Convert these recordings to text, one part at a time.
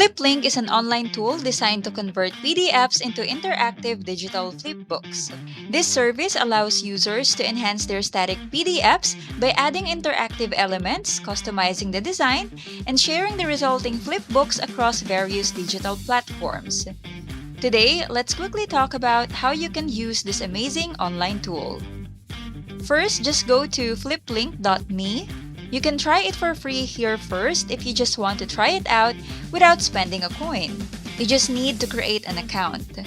Fliplink is an online tool designed to convert PDFs into interactive digital flipbooks. This service allows users to enhance their static PDFs by adding interactive elements, customizing the design, and sharing the resulting flipbooks across various digital platforms. Today, let's quickly talk about how you can use this amazing online tool. First, just go to fliplink.me. You can try it for free here first if you just want to try it out without spending a coin. You just need to create an account.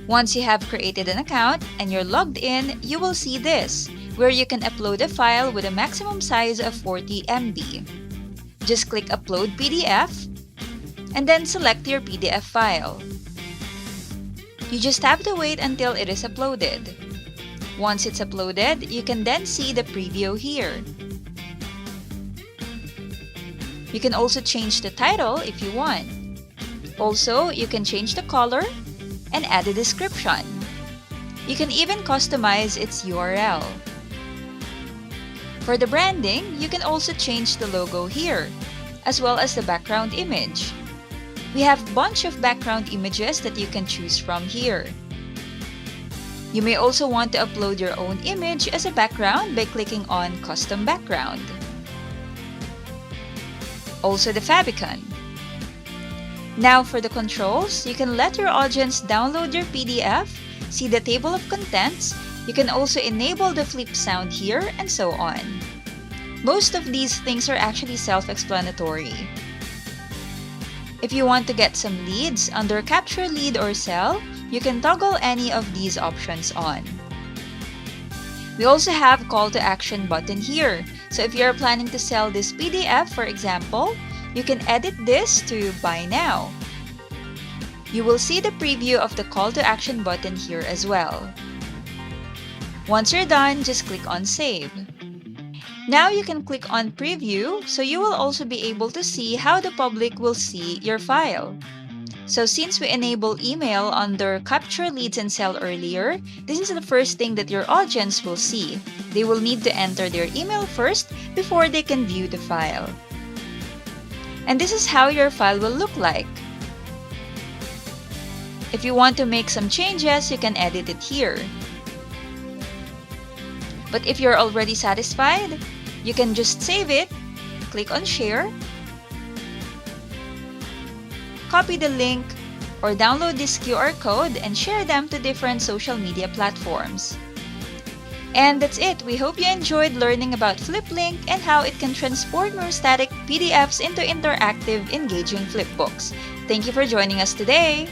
Once you have created an account and you're logged in, you will see this, where you can upload a file with a maximum size of 40 MB. Just click Upload PDF and then select your PDF file. You just have to wait until it is uploaded. Once it's uploaded, you can then see the preview here. You can also change the title if you want. Also, you can change the color and add a description. You can even customize its URL. For the branding, you can also change the logo here, as well as the background image. We have a bunch of background images that you can choose from here. You may also want to upload your own image as a background by clicking on Custom Background. Also the favicon. Now for the controls, you can let your audience download your PDF, see the table of contents, you can also enable the flip sound here, and so on. Most of these things are actually self-explanatory. If you want to get some leads under Capture Lead or Sell, you can toggle any of these options on. We also have Call to Action button here. So if you're planning to sell this PDF, for example, you can edit this to Buy Now. You will see the preview of the Call to Action button here as well. Once you're done, just click on Save. Now you can click on Preview, so you will also be able to see how the public will see your file. So since we enable email under Capture Leads and Sell earlier, this is the first thing that your audience will see. They will need to enter their email first before they can view the file. And this is how your file will look like. If you want to make some changes, you can edit it here. But if you're already satisfied, you can just save it, click on Share, copy the link, or download this QR code and share them to different social media platforms. And that's it. We hope you enjoyed learning about Fliplink and how it can transform your static PDFs into interactive, engaging flipbooks. Thank you for joining us today!